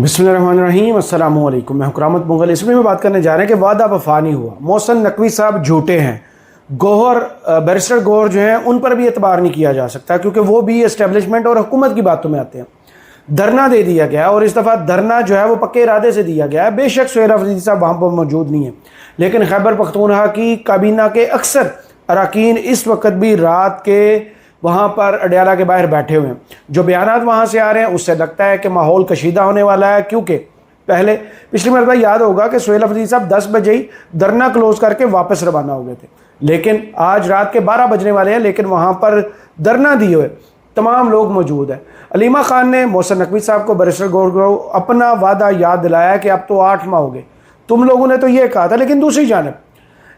बिस्मिल्लाहिर्रहमानिर्रहीम अस्सलाम वालेकुम। मैं हुकरामत मुगल। इसमें में बात करने जा रहे हैं कि वादा वफा नहीं हुआ। मोहसिन नकवी साहब झूठे हैं। गौहर बैरिस्टर गौहर जो हैं उन पर भी एतबार नहीं किया जा सकता, क्योंकि वो भी इस्टेब्लिशमेंट और हुकूमत की बातों में आते हैं। धरना दे दिया गया और इस दफ़ा धरना जो है वो पक्के इरादे से दिया गया है। बेशक सुहेल अफरीदी साहब वहाँ पर मौजूद नहीं है, लेकिन खैबर पख्तूनख्वा की काबीना के अक्सर अरकान इस वक्त भी रात के वहाँ पर अडयाला के बाहर बैठे हुए हैं। जो बयानात वहाँ से आ रहे हैं उससे लगता है कि माहौल कशीदा होने वाला है, क्योंकि पिछली मरतबा याद होगा कि सुहेल अफरीदी साहब 10 बजे ही धरना क्लोज करके वापस रवाना हो गए थे, लेकिन आज रात के 12 बजने वाले हैं, लेकिन वहाँ पर धरना दिए हुए तमाम लोग मौजूद हैं। अलीमा खान ने मोहसिन नकवी साहब को, बैरिस्टर गौहर को अपना वादा याद दिलाया कि अब तो 8 माह हो गए, तुम लोगों ने तो ये कहा था। लेकिन दूसरी जानब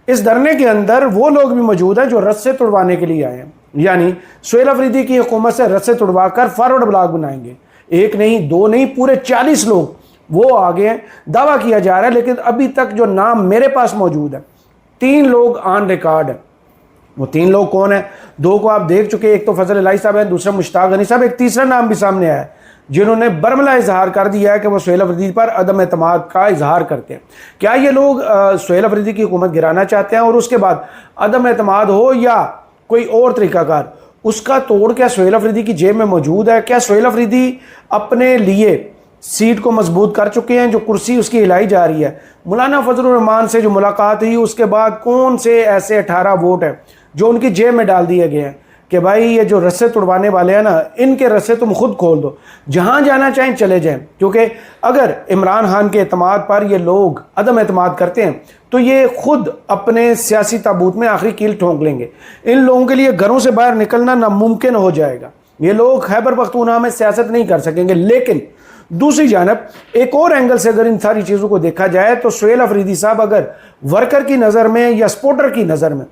इस धरने के अंदर वो लोग भी मौजूद हैं जो रस्से तुड़वाने के लिए आए हैं, यानी सुहेल अफरीदी की हुकूमत से रस्से तुड़वा कर फॉरवर्ड ब्लॉक बनाएंगे। एक नहीं, दो नहीं, पूरे 40 लोग वो आगे हैं, दावा किया जा रहा है। लेकिन अभी तक जो नाम मेरे पास मौजूद है, 3 लोग ऑन रिकॉर्ड हैं। वो 3 लोग कौन है? 2 को आप देख चुके, एक तो फजल इलाही साहब है, दूसरा मुश्ताक गनी साहब, एक तीसरा नाम भी सामने आया है जिन्होंने बरमला इजहार कर दिया है कि वो सुहेल अफरीदी पर अदम एतमाद का इजहार करते हैं। क्या ये लोग सुहेल अफरीदी की हुकूमत गिराना चाहते हैं और उसके बाद अदम एतमाद हो या कोई और तरीकाकार, उसका तोड़ क्या सुहेल अफरीदी की जेब में मौजूद है? क्या सुहेल अफरीदी अपने लिए सीट को मजबूत कर चुके हैं? जो कुर्सी उसकी हिलाई जा रही है, मौलाना फजलुर रहमान से जो मुलाकात हुई उसके बाद कौन से ऐसे 18 वोट हैं जो उनकी जेब में डाल दिए गए हैं कि भाई ये जो रस्से तुड़वाने वाले हैं ना, इनके रस्से तुम खुद खोल दो, जहां जाना चाहें चले जाएं। क्योंकि अगर इमरान खान के एतमाद पर ये लोग अदम एतमाद करते हैं तो ये खुद अपने सियासी ताबूत में आखिरी कील ठोंक लेंगे। इन लोगों के लिए घरों से बाहर निकलना नामुमकिन हो जाएगा। ये लोग खैबर पख्तूनख्वा में सियासत नहीं कर सकेंगे। लेकिन दूसरी जानब एक और एंगल से अगर इन सारी चीज़ों को देखा जाए तो सुहेल अफरीदी साहब अगर वर्कर की नज़र में या सपोर्टर की नज़र में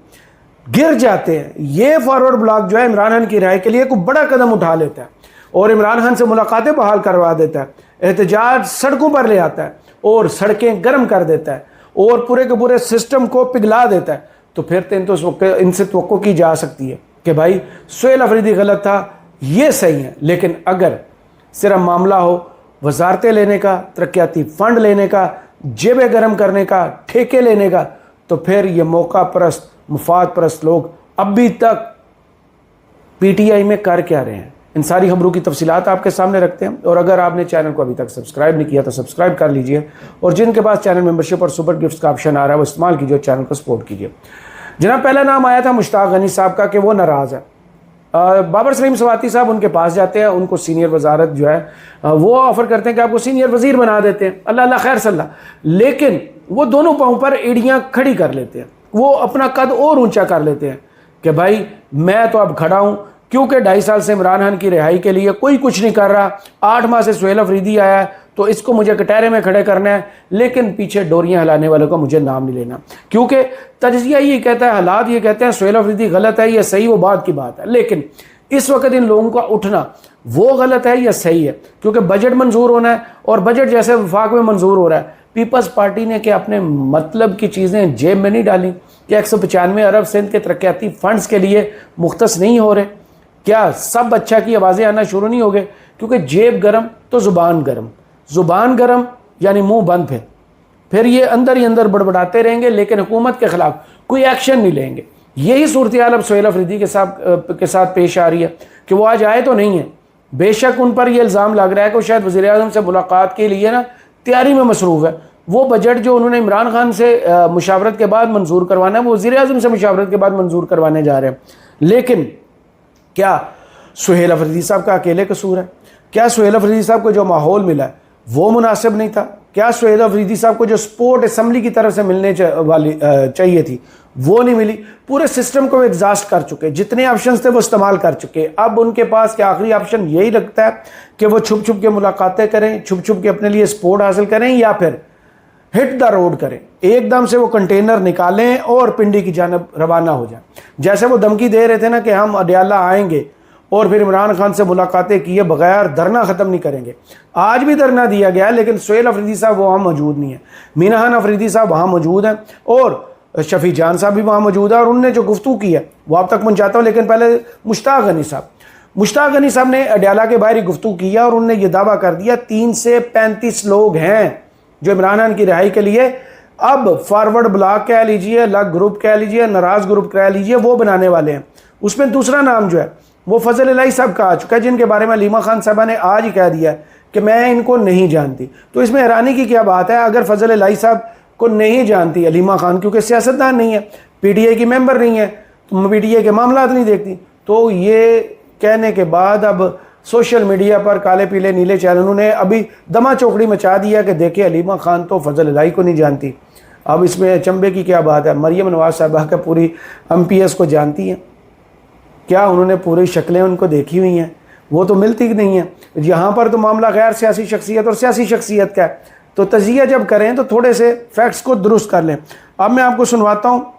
गिर जाते हैं, ये फॉरवर्ड ब्लॉक जो है इमरान खान की राय के लिए कोई बड़ा कदम उठा लेता है और इमरान खान से मुलाकातें बहाल करवा देता है, एहतजाज सड़कों पर ले आता है और सड़कें गर्म कर देता है और पूरे के पूरे सिस्टम को पिघला देता है, तो फिर तो इनसे तवक्को की जा सकती है कि भाई सुहेल अफरीदी गलत था, ये सही है। लेकिन अगर सिर्फ मामला हो वजारतें लेने का, तरक्याती फंड लेने का, जेबें गर्म करने का, ठेके लेने का, तो फिर ये मौका परस्त, मुफाद परस्त लोग अभी तक पीटीआई में कर क्या रहे हैं? इन सारी खबरों की तफसीलात आपके सामने रखते हैं। और अगर आपने चैनल को अभी तक सब्सक्राइब नहीं किया तो सब्सक्राइब कर लीजिए, और जिनके पास चैनल मेंबरशिप और सुपर गिफ्ट्स का ऑप्शन आ रहा है वो इस्तेमाल कीजिए, चैनल को सपोर्ट कीजिए। जनाब, पहला नाम आया था मुश्ताक गनी साहब का कि वो नाराज़ है। बाबर सलीम सवाती साहब उनके पास जाते हैं, उनको सीनियर वजारत जो है वो ऑफर करते हैं कि आपको सीनियर वजीर बना देते हैं, अल्लाह अल्लाह खैर सल्ला। लेकिन वो दोनों पाँव पर एड़ियाँ खड़ी कर लेते हैं, वो अपना कद और ऊंचा कर लेते हैं कि भाई मैं तो अब खड़ा हूँ, क्योंकि 2.5 साल से इमरान खान की रिहाई के लिए कोई कुछ नहीं कर रहा। 8 माह से सुहेल अफरीदी आया है तो इसको मुझे कटहरे में खड़े करना है, लेकिन पीछे डोरियां हिलाने वालों का मुझे नाम नहीं लेना, क्योंकि तजिया ये कहता है, हालात ये कहते हैं सुहेल अफरीदी गलत है या सही, वो बात की बात है। लेकिन इस वक्त इन लोगों का उठना वो गलत है या सही है? क्योंकि बजट मंजूर होना है और बजट जैसे वफाक में मंजूर हो रहा है, पीपल्स पार्टी ने कि अपने मतलब की चीज़ें जेब में नहीं डाली कि 195 अरब सिंध के तरक्याती फंड्स के लिए मुख्तस नहीं हो रहे? क्या सब अच्छा की आवाज़ें आना शुरू नहीं हो गए? क्योंकि जेब गरम तो ज़ुबान गरम, ज़ुबान गरम यानी मुंह बंद है, फिर ये अंदर ही अंदर बड़बड़ाते रहेंगे, लेकिन हुकूमत के खिलाफ कोई एक्शन नहीं लेंगे। यही सूरत हाल अब सुहेल अफरीदी के साथ पेश आ रही है कि वो आज आए तो नहीं है। बेशक उन पर यह इल्ज़ाम लग रहा है कि वो शायद वज़ीर आज़म से मुलाकात के लिए ना तैयारी में मसरूफ़ है। वो बजट जो उन्होंने इमरान खान से मुशावरत के बाद मंजूर करवाना है, वो वज़ीर आज़म से मुशावरत के बाद मंजूर करवाने जा रहे हैं। लेकिन क्या सुहेल अफरीदी साहब का अकेले कसूर है? क्या सुहेल अफरीदी साहब को जो माहौल मिला है वो मुनासिब नहीं था? क्या सुहेल अफरीदी साहब को जो सपोर्ट असम्बली की तरफ से मिलने वाली चाहिए थी वो नहीं मिली? पूरे सिस्टम को एग्जॉस्ट कर चुके, जितने ऑप्शंस थे वो इस्तेमाल कर चुके। अब उनके पास क्या आखिरी ऑप्शन यही लगता है कि वो छुप छुप के मुलाकातें करें, छुप छुप के अपने लिए सपोर्ट हासिल करें, या फिर हिट द रोड करें, एकदम से वो कंटेनर निकालें और पिंडी की जानब रवाना हो जाए। जैसे वो धमकी दे रहे थे ना कि हम अडयाला आएंगे और फिर इमरान खान से मुलाकातें किए बगैर धरना ख़त्म नहीं करेंगे। आज भी धरना दिया गया, लेकिन सुहेल अफरीदी साहब वहाँ मौजूद नहीं है। मीना खान अफरीदी साहब वहाँ मौजूद हैं और शफी जान साहब भी वहाँ मौजूद है, और उनने जो गुफ्तगू की है वो आप तक पहुँचाता हूँ। लेकिन पहले मुश्ताक गनी साहब, मुश्ताक गनी साहब ने अडयाला के बाहर ही गुफ्तगू किया और उन्होंने ये दावा कर दिया 3 से 35 लोग हैं जो इमरान खान की रिहाई के लिए अब फॉरवर्ड ब्लॉक कह लीजिए, अलग ग्रुप कह लीजिए, नाराज ग्रुप कह लीजिए, वो बनाने वाले हैं। उसमें दूसरा नाम जो है वो फजल इलाही साहब का आ चुका है, जिनके बारे में हलीमा खान साहबा ने आज ही कह दिया कि मैं इनको नहीं जानती। तो इसमें हैरानी की क्या बात है, अगर फजल इलाही साहब को नहीं जानती हलीमा खान, क्योंकि सियासतदान नहीं है, पीटीआई की मेंबर नहीं है, तो पीटीआई के मामला नहीं देखती, तो ये कहने के बाद अब सोशल मीडिया पर काले पीले नीले चैनलों ने अभी दमा चौकड़ी मचा दिया कि देखिए हलीमा खान तो फजल इलाही को नहीं जानती। अब इसमें अचंभे की क्या बात है, मरियम नवाज साहबा का पूरी MPS को जानती हैं क्या? उन्होंने पूरी शक्लें उनको देखी हुई हैं, वो तो मिलती नहीं है। यहाँ पर तो मामला गैर सियासी शख्सियत और सियासी शख्सियत का है, तो तजिया जब करें तो थोड़े से फैक्ट्स को दुरुस्त कर लें। अब मैं आपको सुनवाता हूँ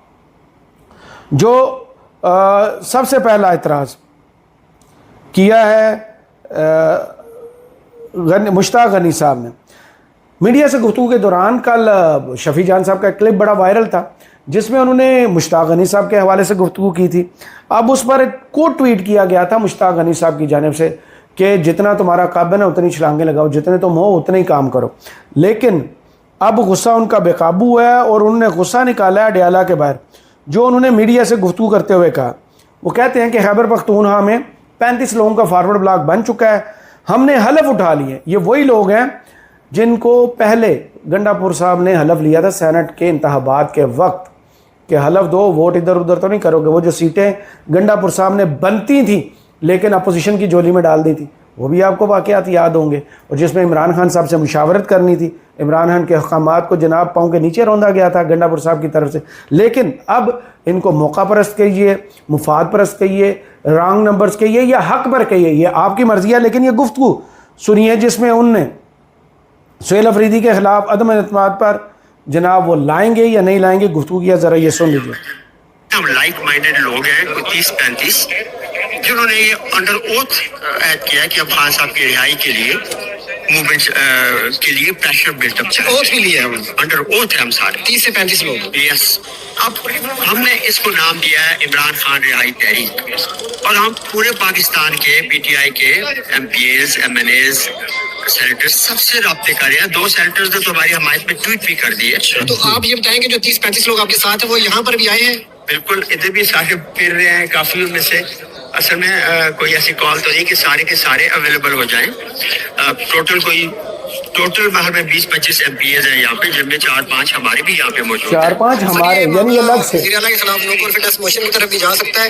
जो सबसे पहला एतराज़ किया है मुश्ताक गनी साहब ने मीडिया से गुफ्तगू के दौरान। कल शफी जान साहब का क्लिप बड़ा वायरल था जिसमें उन्होंने मुश्ताक गनी साहब के हवाले से गुफ्तगू की थी। अब उस पर एक कोट ट्वीट किया गया था मुश्ताक गनी साहब की जानिब से कि जितना तुम्हारा काबिल है उतनी छलांगें लगाओ, जितने तुम हो उतने ही काम करो। लेकिन अब गुस्सा उनका बेकाबू है और उन्होंने गुस्सा निकाला है अडयाला के बाहर। जो उन्होंने मीडिया से गुफ्तगू करते हुए कहा, वो कहते हैं कि खैबर पख्तूनख्वा में 35 लोगों का फॉरवर्ड ब्लॉक बन चुका है, हमने हलफ उठा लिए। ये वही लोग हैं जिनको पहले गंडापुर साहब ने हलफ लिया था सेनेट के इंतखाबात के वक्त कि हलफ दो, वोट इधर उधर तो नहीं करोगे। वो जो सीटें गंडापुर साहब ने बनती थी लेकिन अपोजिशन की झोली में डाल दी थी, वो भी आपको वाक़यात याद होंगे, और जिसमें इमरान खान साहब से मुशावरत करनी थी। इमरान खान के अहकामात को जनाब पाँव के नीचे रौंदा गया था गंडापुर साहब की तरफ से। लेकिन अब इनको मौका परस्त कहिए, मुफाद परस्त कहिए, रॉन्ग नंबर्स कहिए या हक पर कहिए, ये आपकी मर्जी है। लेकिन ये गुफ्तगू सुनिए जिसमें उनने सुहेल अफरीदी के खिलाफ अदम एतमाद पर जनाब वो लाएंगे या नहीं लाएंगे गुफ्तगू किया, ज़रा ये सुन लीजिए। हम लाइक माइंडेड लोग हैं 30-35 जिन्होंने ये अंडर ओथ ऐड किया कि अब खान साहब की रिहाई के लिए मूवमेंट के लिए प्रेशर बिल्टअप ओथ भी लिया है, अंडर ओथ है हम सारे 30 से 35 लोग। यस, अब हमने इसको नाम दिया है इमरान खान रिहाई तहरीक, और हम पूरे पाकिस्तान के PTI के MPs MNAs सेनेटर्स सबसे रब्ते कर रहे हैं। 2 सेनेटर्स ने तो हमारी हमायत में ट्वीट भी कर दिए। तो आप ये बताएंगे जो 30-35 लोग आपके साथ हैं वो यहाँ पर भी आए हैं? बिल्कुल, इधर भी सारे फिर रहे हैं, काफी उनमें से असल में कोई ऐसी कॉल तो नहीं कि सारे के सारे अवेलेबल हो जाएं। टोटल बाहर में 20-25 MPs हैं यहाँ पे, जिनमें 4-5 हमारे भी यहाँ पे मौजूद 4-5 हमारे, यानी अलग से वज़ीर आला के खिलाफ नो कॉन्फिडेंस मोशन की तरफ भी जा सकता है।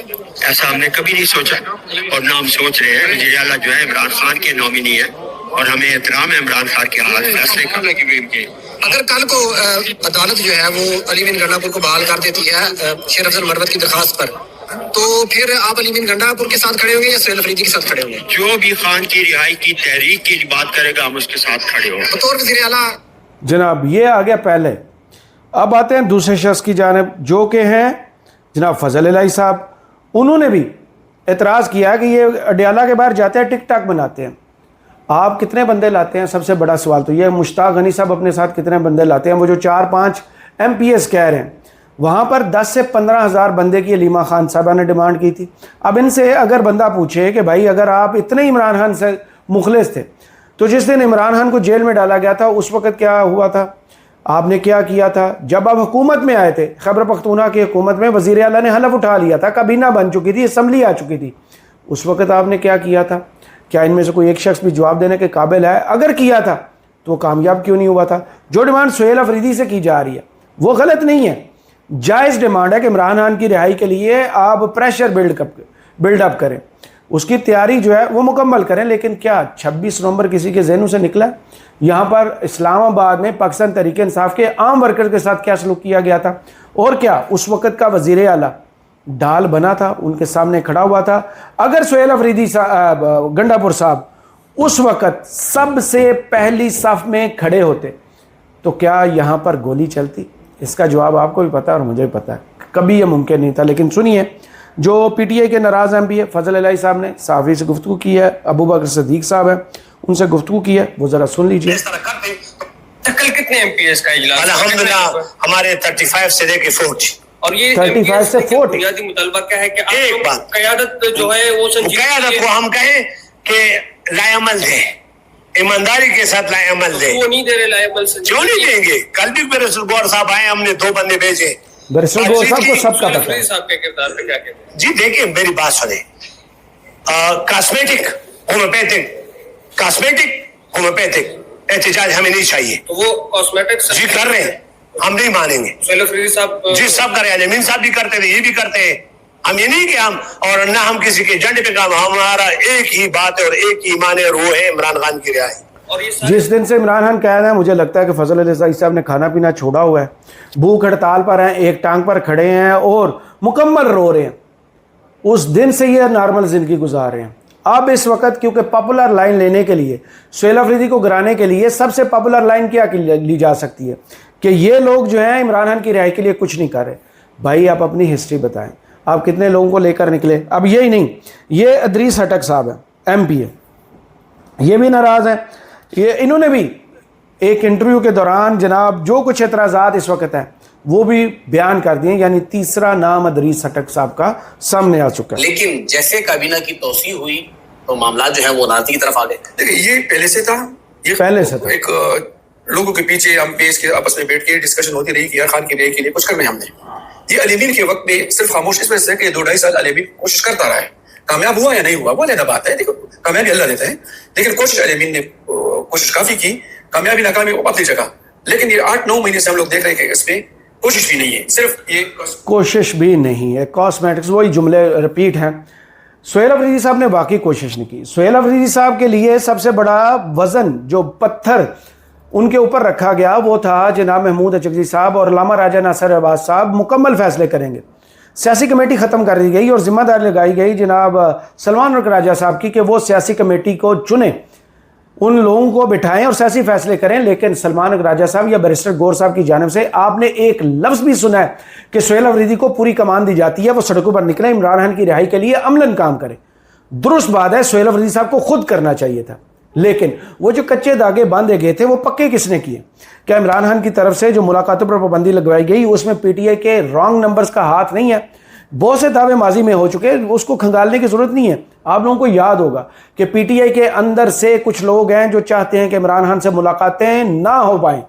ऐसा हमने कभी नहीं सोचा और ना हम सोच रहे हैं। वज़ीर आला जो है इमरान खान के नॉमिनी है और हमें एहतराम है इमरान खान के हाथ फैसले करने के। अगर कल को अदालत जो है वो अली बिन गंडापुर को बहाल कर देती है शेर अफजल मरवत की दरखास्त पर, तो फिर आप अली बिन गंडापुर के साथ खड़े होंगे या सुहेल अफरीदी के साथ खड़े होंगे? जो भी खान की रिहाई की तहरीक की बात करेगा हम उसके साथ खड़े होंगे बतौर वज़ीर आला। जनाब ये आ गया पहले। अब आते हैं दूसरे शख्स की जानिब जो कि हैं जनाब फजल इलाही साहब। उन्होंने भी एतराज़ किया कि ये अडयाला के बाहर जाते हैं टिक टाक बनाते हैं। आप कितने बंदे लाते हैं? सबसे बड़ा सवाल तो ये है, मुश्ताक गनी साहब अपने साथ कितने बंदे लाते हैं? वो जो 4-5 MPs कह रहे हैं, वहाँ पर 10 से 15 हज़ार बंदे की हलीमा खान साहबा ने डिमांड की थी। अब इनसे अगर बंदा पूछे कि भाई अगर आप इतने इमरान खान से मुखलिस थे तो जिस दिन इमरान खान को जेल में डाला गया था उस वक़्त क्या हुआ था, आपने क्या किया था? जब आप हुकूमत में आए थे, खैबर पख्तूनख्वा की हुकूमत में वज़ीर आला ने हलफ उठा लिया था, काबीना बन चुकी थी, असम्बली आ चुकी थी, उस वक़्त आपने क्या किया था? क्या इनमें से कोई एक शख्स भी जवाब देने के काबिल है? अगर किया था तो कामयाब क्यों नहीं हुआ था? जो डिमांड सुहेल अफरीदी से की जा रही है वो गलत नहीं है, जायज़ डिमांड है कि इमरान खान की रिहाई के लिए आप प्रेशर बिल्डअप करें, उसकी तैयारी जो है वो मुकम्मल करें। लेकिन क्या 26 नवंबर किसी के जहनों से निकला? यहाँ पर इस्लामाबाद में पाकिस्तान तहरीक इंसाफ के आम वर्कर के साथ क्या सलूक किया गया था? और क्या उस वक़्त का वज़ीर आला डाल बना था, उनके सामने खड़ा हुआ था? अगर सुहेल अफरीदी गंडापुर साहब उस वक़्त सबसे पहली सफ में खड़े होते तो क्या यहाँ पर गोली चलती? इसका जवाब आपको भी पता है और मुझे भी पता है, कभी यह मुमकिन नहीं था। लेकिन सुनिए, जो PTI के नाराज़ MP है फजल इलाही साहब ने साफ़ी से गुफ्तगू की है, अबू बकर सिद्दीक साहब है उनसे गुफ्तगू की है, वो ज़रा सुन लीजिए। कल कितने MPs का इजलास? अल्हम्दुलिल्लाह हमारे 35 से लेके 40 और ये 35 से 40 बुनियादी मुतालबा क्या है कि एक बात, क़यादत जो है वो क़यादत को हम कहें कि लाएअमल दे, ईमानदारी के साथ लाएअमल दे, वो नहीं दे रहे लाएअमल से। क्यों नहीं देंगे? कल भी बैरिस्टर गौहर साहब आए, हमने 2 बंदे भेजे। बैरिस्टर गौहर साहब को सबका पता है। साहब के किरदार पे क्या कहते हैं? जी देखिए, मेरी बात सुने, कॉस्मेटिक होम्योपैथिक एहतजाज हमें नहीं चाहिए। तो वो कॉस्मेटिक जी कर रहे हैं, हम नहीं मानेंगे। सोहेल अफरीदी साहब जी सब कर रहे हैं, अमीन साहब भी करते थे, ये भी करते हैं। हम ये नहीं कि हम और ना हम किसी के एजेंडे पे काम, हमारा एक ही बात है और एक ही ईमान है और वो है इमरान खान की रिहाई। और ये जिस दिन से इमरान खान कह रहे हैं, मुझे लगता है कि फजल अली साहब ने खाना पीना छोड़ा हुआ है, भूख हड़ताल पर हैं, एक टांग पर खड़े हैं और मुकम्मल रो रहे हैं। उस दिन से ये नॉर्मल ज़िंदगी गुजार रहे हैं। अब इस वक्त क्योंकि पॉपुलर लाइन लेने के लिए, सोहेल अफरीदी को गिराने के लिए सबसे पॉपुलर लाइन क्या ली जा सकती है कि ये लोग जो हैं इमरान खान की रिहाई के लिए कुछ नहीं कर रहे। भाई आप अपनी हिस्ट्री बताएं, आप कितने लोगों को लेकर निकले? अब यही नहीं, ये अदरीस हटक साहब हैं, MP है, ये भी नाराज़ हैं। ये इन्होंने भी एक इंटरव्यू के दौरान जनाब जो कुछ एतराज़ात इस वक्त हैं वो भी बयान कर दिए, यानी तीसरा नाम अदरीस हटक साहब का सामने आ चुका है। लेकिन जैसे काबीना की तौसीह हुई तो मामला जो है वो नाज़ी की तरफ आ गए। देखिए ये पहले से था, ये पहले से था। एक लोगों के पीछे हम पेश के आपस में बैठ के डिस्कशन होती रही कि यार खान की रिहाई के लिए कुछ करना है हमने। ये अलीमीन के वक्त में सिर्फ खामोश इस वजह से कि 2-2.5 साल अलीमीन कोशिश करता रहा है, कामयाब हुआ या नहीं हुआ वो अलग बात है। देखो कामयाबी अल्लाह देता है, लेकिन कोशिश अलीमीन ने कोशिश काफी की, कामयाबी नाकामी वो अपनी जगह। लेकिन ये 8-9 महीने से हम लोग देख रहे हैं कि इसमें कोशिश भी नहीं है, सिर्फ ये कोशिश भी नहीं है, कॉस्मेटिक्स, वही जुमले रिपीट हैं। सोहेल अफरीदी साहब ने बाकी कोशिश नहीं की। सोहेल अफरीदी साहब के लिए सबसे बड़ा वज़न जो पत्थर उनके ऊपर रखा गया वो था जनाब महमूद अचकज़ई साहब और अल्लामा राजा नासिर अब्बास साहब मुकम्मल फैसले करेंगे। सियासी कमेटी ख़त्म कर दी गई और ज़िम्मेदारी लगाई गई जनाब सलमान राजा साहब की कि वो सियासी कमेटी को चुने, उन लोगों को बिठाएं और सियासी फैसले करें। लेकिन सलमान राजा साहब या बैरिस्टर गौहर साहब की जानिब से आपने एक लफ्ज़ भी सुना है कि सोहेल अफरीदी को पूरी कमान दी जाती है, वो सड़कों पर निकले, इमरान खान की रिहाई के लिए अमलन काम करे। दुरुस्त बात है, सोहेल अफरीदी साहब को खुद करना चाहिए था, लेकिन वो जो कच्चे धागे बांधे गए थे वो पक्के किसने किए? क्या इमरान खान की तरफ से जो मुलाकातों पर पाबंदी लगवाई गई उसमें PTI के रॉन्ग नंबर्स का हाथ नहीं है? बहुत से दावे माजी में हो चुके, उसको खंगालने की ज़रूरत नहीं है। आप लोगों को याद होगा कि PTI के अंदर से कुछ लोग हैं जो चाहते हैं कि इमरान खान से मुलाकातें ना हो पाएँ,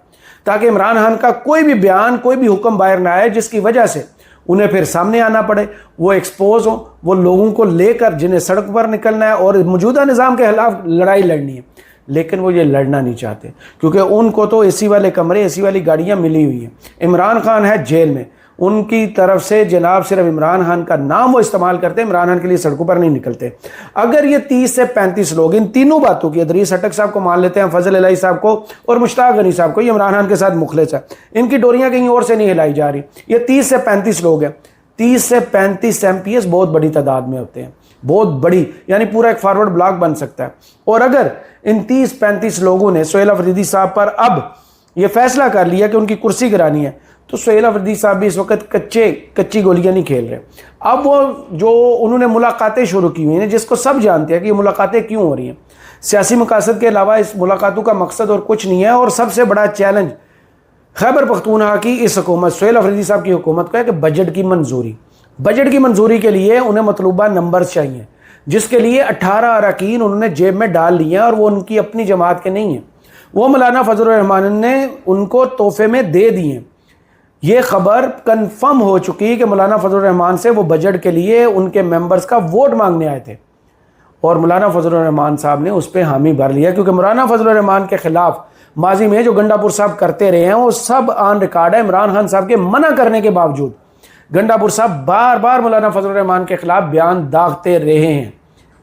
ताकि इमरान खान का कोई भी बयान, कोई भी हुक्म बाहर ना आए जिसकी वजह से उन्हें फिर सामने आना पड़े, वो एक्सपोज हो, वो लोगों को लेकर जिन्हें सड़क पर निकलना है और मौजूदा निज़ाम के खिलाफ लड़ाई लड़नी है। लेकिन वो ये लड़ना नहीं चाहते क्योंकि उनको तो AC वाले कमरे, AC वाली गाड़ियाँ मिली हुई हैं। इमरान खान है जेल में, उनकी तरफ से जनाब सिर्फ इमरान खान का नाम वो इस्तेमाल करते हैं, इमरान खान के लिए सड़कों पर नहीं निकलते। अगर ये 30 से 35 लोग इन तीनों बातों की, अदरीस हटक साहब को मान लेते हैं, फजल इलाही साहब को और मुश्ताक गनी साहब को, ये इमरान खान के साथ मुखलिस है, इनकी डोरियाँ कहीं और से नहीं हिलाई जा रही। ये 30 से 35 लोग हैं, 30 से 35 MPs बहुत बड़ी तादाद में होते हैं, बहुत बड़ी, यानी पूरा एक फॉरवर्ड ब्लॉक बन सकता है। और अगर इन 30-35 लोगों ने सोहेल अफरीदी साहब पर अब ये फैसला कर लिया कि उनकी कुर्सी गिरानी है, तो सोहेल अफरीदी साहब भी इस वक्त कच्ची गोलियां नहीं खेल रहे। अब वो जो उन्होंने मुलाकातें शुरू की हुई हैं, जिसको सब जानते हैं कि ये मुलाकातें क्यों हो रही हैं, सियासी मकासद के अलावा इस मुलाकातों का मकसद और कुछ नहीं है। और सबसे बड़ा चैलेंज खैबर पख्तूनख्वा की इस हुकूमत, सोहेल अफरीदी साहब की हुकूमत का है कि बजट की मंजूरी के लिए उन्हें मतलूबा नंबर चाहिए, जिसके लिए 18 अरकान उन्होंने जेब में डाल लिए हैं और वो उनकी अपनी जमात के नहीं हैं, वो मौलाना फजल रहमान ने उनको तोहफे में दे दिए। ये खबर कंफर्म हो चुकी कि मौलाना फजल रहमान से वो बजट के लिए उनके मेंबर्स का वोट मांगने आए थे और मौलाना फजल रहमान साहब ने उस पर हामी भर लिया, क्योंकि मौलाना फजल रहमान के खिलाफ माजी में जो गंडापुर साहब करते रहे हैं वो सब ऑन रिकॉर्ड है। इमरान खान साहब के मना करने के बावजूद गंडापुर साहब बार बार मौलाना फजल रहमान के खिलाफ बयान दागते रहे हैं।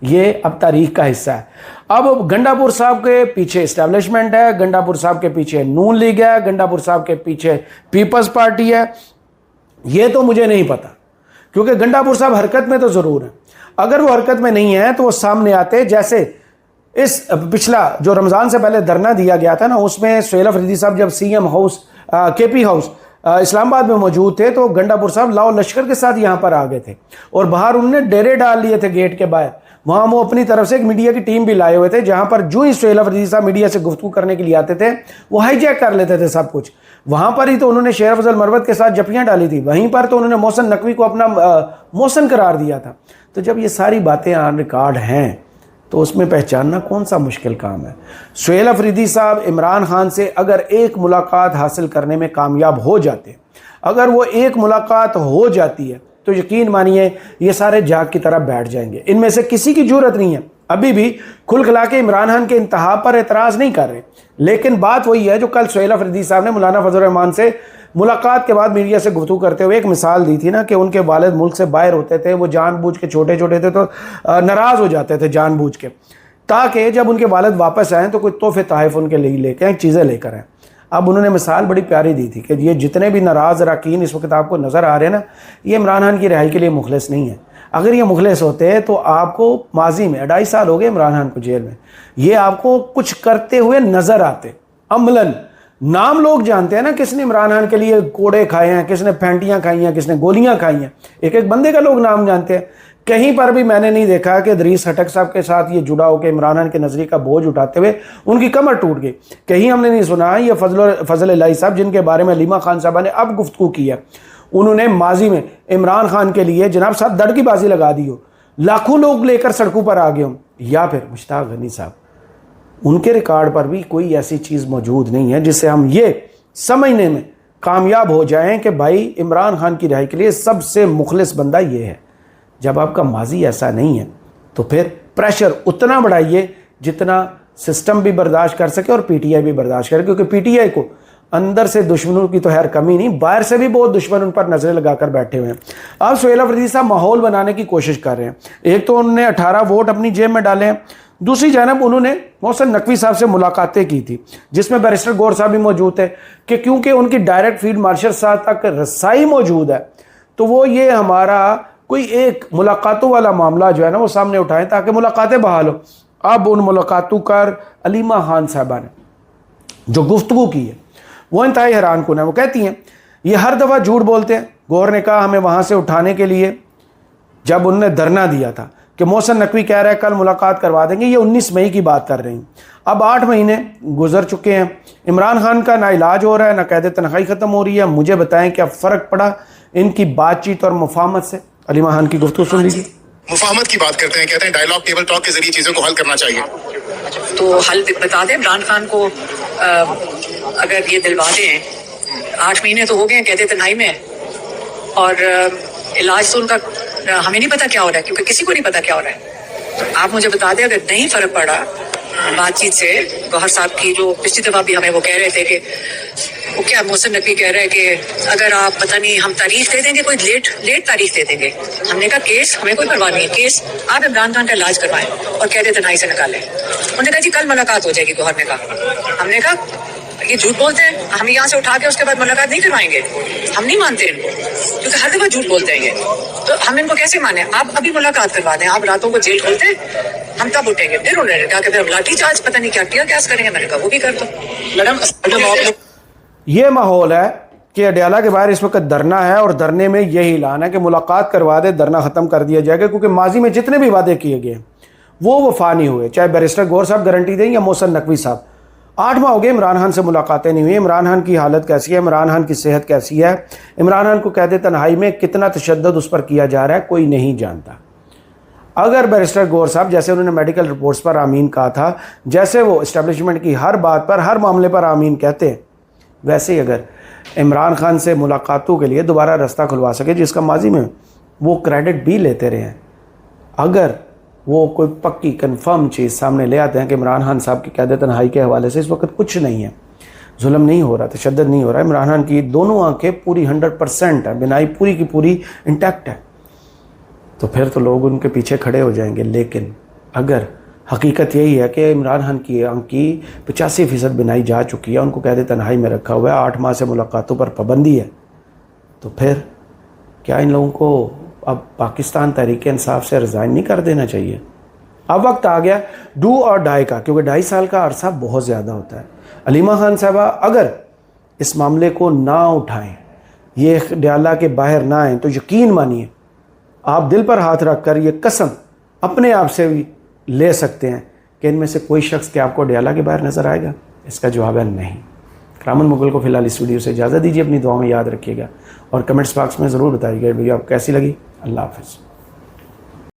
ये अब तारीख का हिस्सा है। अब गंडापुर साहब के पीछे इस्टेब्लिशमेंट है, गंडापुर साहब के पीछे नून लीग है, गंडापुर साहब के पीछे पीपल्स पार्टी है, ये तो मुझे नहीं पता, क्योंकि गंडापुर साहब हरकत में तो ज़रूर है। अगर वो हरकत में नहीं है तो वो सामने आते, जैसे इस पिछला जो रमज़ान से पहले धरना दिया गया था ना, उसमें सोहेल अफरीदी साहब जब CM house KP house Islamabad में मौजूद थे तो गंडापुर साहब लाओ लश्कर के साथ यहाँ पर आ गए थे और बाहर उन्होंने डेरे डाल लिए थे गेट के बाहर। वहाँ वो अपनी तरफ से एक मीडिया की टीम भी लाए हुए थे, जहाँ पर जो ही सुहेल अफरीदी साहब मीडिया से गुफ्तगू करने के लिए आते थे वो हाईजैक कर लेते थे सब कुछ। वहाँ पर ही तो उन्होंने शेर अफजल मरवत के साथ जपियाँ डाली थी, वहीं पर तो उन्होंने मोहसिन नकवी को अपना मोहसिन करार दिया था। तो जब ये सारी बातें ऑन रिकॉर्ड हैं तो उसमें पहचानना कौन सा मुश्किल काम है। सुहेल अफरीदी साहब इमरान खान से अगर एक मुलाकात हासिल करने में कामयाब हो जाते, अगर वो एक मुलाकात हो जाती है तो यकीन मानिए ये सारे जाग की तरफ बैठ जाएंगे। इनमें से किसी की जरूरत नहीं है, अभी भी खुल खिला के इमरान खान के इंतहा पर एतराज़ नहीं कर रहे। लेकिन बात वही है जो कल सुहेल अफरीदी साहब ने मौलाना फजल रहमान से मुलाकात के बाद मीडिया से गुफ्तगू करते हुए एक मिसाल दी थी ना कि उनके वालिद मुल्क से बाहर होते थे, वो जानबूझ के छोटे छोटे थे तो नाराज़ हो जाते थे जानबूझ के, ताकि जब उनके वालिद वापस आएँ तो कोई तोहफे तोहफ़े उनके लिए लेकर आएँ, चीज़ें लेकर आएँ। अब उन्होंने मिसाल बड़ी प्यारी दी थी कि ये जितने भी नाराज़ अरकान इस वक्त आपको नज़र आ रहे हैं ना, ये इमरान खान की रिहाई के लिए मुखलिस नहीं है। अगर ये मुखलिस होते तो आपको माजी में 2.5 साल हो गए इमरान खान को जेल में, ये आपको कुछ करते हुए नज़र आते अमलन। नाम लोग जानते हैं ना, किसने इमरान खान के लिए कोड़े खाए हैं, किसने फैंटियाँ खाई हैं, किसने गोलियाँ खाई हैं, एक एक बंदे का लोग नाम जानते हैं। कहीं पर भी मैंने नहीं देखा कि इदरीस हटक साहब के साथ ये जुड़ा होकर इमरान खान के नजरिए का बोझ उठाते हुए उनकी कमर टूट गई। कहीं हमने नहीं सुना ये फजल इलाही साहब, जिनके बारे में अलीमा खान साहबा ने अब गुफ्तगू की है, उन्होंने माजी में इमरान खान के लिए जनाब साहब दड़ की बाजी लगा दी हो, लाखों लोग लेकर सड़कों पर आ गए हों, या फिर मुश्ताक गनी साहब, उनके रिकॉर्ड पर भी कोई ऐसी चीज़ मौजूद नहीं है जिससे हम ये समझने में कामयाब हो जाएं कि भाई इमरान खान की रिहाई के लिए सबसे मुखलिस बंदा ये है। जब आपका माजी ऐसा नहीं है तो फिर प्रेशर उतना बढ़ाइए जितना सिस्टम भी बर्दाश्त कर सके और पीटीआई भी बर्दाश्त करे, क्योंकि पीटीआई को अंदर से दुश्मनों की तो खैर कमी नहीं, बाहर से भी बहुत दुश्मन उन पर नजरें लगाकर बैठे हुए हैं। अब सुहेल अफरीदी साहब माहौल बनाने की कोशिश कर रहे हैं। एक तो उन्होंने 18 वोट अपनी जेब में डाले हैं, दूसरी जानब उन्होंने मोहसिन नकवी साहब से मुलाकातें की थी जिसमें बैरिस्टर गौहर साहब भी मौजूद थे कि क्योंकि उनकी डायरेक्ट फील्ड मार्शल साहब तक रसाई मौजूद है तो वो ये हमारा कोई एक मुलाकातों वाला मामला जो है ना वो सामने उठाएं ताकि मुलाकातें बहाल हो। अब उन मुलाकातों कर अलीमा खान साहबा ने जो गुफ्तगू की है वो इंतहाई हैरान कुन है। वो कहती हैं ये हर दफ़ा झूठ बोलते हैं। गौहर ने कहा हमें वहाँ से उठाने के लिए जब उनने धरना दिया था कि मोहसिन नकवी कह रहा है कल मुलाकात करवा देंगे, ये 19 मई की बात कर रही हैं। अब 8 महीने गुजर चुके हैं, इमरान खान का ना इलाज हो रहा है ना कैद तनख्वाही ख़त्म हो रही है। मुझे बताएं क्या फ़र्क पड़ा इनकी बातचीत और मुफाहमत से। अलीमा खान की गुफ्तगू सुन लीजिए। मुफाहमत की बात करते हैं, कहते हैं डायलॉग टेबल टॉक के जरिए चीज़ों को हल करना चाहिए। तो हल बता दें इमरान खान को, अगर ये दिलवा दें, 8 महीने तो हो गए कहते तन्हाई में, और इलाज तो उनका हमें नहीं पता क्या हो रहा है, क्योंकि किसी को नहीं पता क्या हो रहा है। तो आप मुझे बता दें अगर नहीं फ़र्क पड़ा बातचीत से, गौहर साहब की जो पिछली दफ़ा भी हमें वो कह रहे थे कि वो क्या मोहसिन नकवी कह रहे हैं कि अगर आप पता नहीं हम तारीख दे देंगे, कोई लेट तारीख दे देंगे। हमने कहा केस हमें कोई परवाह नहीं है, केस आप इमरान खान का इलाज करवाएं और कहते तन्हाई से निकालें। उन्होंने कहा जी कल मुलाकात हो जाएगी। गौहर ने कहा, हमने कहा ये झूठ बोलते हैं, हम यहाँ से उठा के उसके बाद मुलाकात नहीं करवाएंगे। हम नहीं मानते इनको, क्योंकि हर दफा झूठ बोलते हैं ये, तो हम इनको कैसे माने। आप अभी मुलाकात करवा दें, आप रातों को जेल खोलते, हम तब उठेंगे। फिर उन्होंने कहा कि फिर हम लाठी चार्ज पता नहीं क्या टियर गैस करेंगे। मैंने कहा वो भी कर दो। मैडम ये माहौल है कि अडयाला के बाहर इस वक्त धरना है और धरने में यही ऐलान है कि मुलाकात करवा दे, धरना ख़त्म कर दिया जाएगा, क्योंकि माजी में जितने भी वादे किए गए वो वफा नहीं हुए। चाहे बैरिस्टर गौहर साहब गारंटी दें या मोहसिन नकवी साहब। 8 माह हो गए इमरान खान से मुलाकातें नहीं हुई। इमरान खान की हालत कैसी है, इमरान खान की सेहत कैसी है, इमरान खान को कैद तन्हाई में कितना तशद्दुद उस पर किया जा रहा है, कोई नहीं जानता। अगर बैरिस्टर गौहर साहब जैसे उन्होंने मेडिकल रिपोर्ट्स पर आमीन कहा था, जैसे वो इस्टेब्लिशमेंट की हर बात पर हर मामले पर आमीन कहते हैं, वैसे ही अगर इमरान खान से मुलाकातों के लिए दोबारा रास्ता खुलवा सके, जिसका माजी में वो क्रेडिट भी लेते रहे हैं, अगर वो कोई पक्की कंफर्म चीज़ सामने ले आते हैं कि इमरान खान साहब की कैद तन्हाई के हवाले से इस वक्त कुछ नहीं है, जुल्म नहीं हो रहा, तशद्दुद नहीं हो रहा है, इमरान खान की दोनों आंखें पूरी 100% है, बिनाई पूरी की पूरी इंटैक्ट है, तो फिर तो लोग उनके पीछे खड़े हो जाएंगे। लेकिन अगर हकीकत यही है कि इमरान खान की आंख की 85% बिनाई जा चुकी है, उनको कैद तन्हाई में रखा हुआ है, 8 माह से मुलाकातों पर पाबंदी है, तो फिर क्या इन लोगों को अब पाकिस्तान तहरीक-ए-इंसाफ से रिज़ाइन नहीं कर देना चाहिए? अब वक्त आ गया डू और डाई का, क्योंकि 2.5 साल का अरसा बहुत ज़्यादा होता है। अलीमा खान साहबा अगर इस मामले को ना उठाएं, ये अडयाला के बाहर ना आएँ, तो यकीन मानिए आप दिल पर हाथ रख कर ये कसम अपने आप से भी ले सकते हैं कि इनमें से कोई शख्स क्या आपको डयाला के बाहर नज़र आएगा? इसका जवाब है नहीं। इकराम मुग़ल को फ़िलहाल इस वीडियो से इजाज़त दीजिए, अपनी दुआ में याद रखिएगा और कमेंट्स बॉक्स में ज़रूर बताइएगा वीडियो आपको कैसी लगी। अल्लाह हाफ़िज़।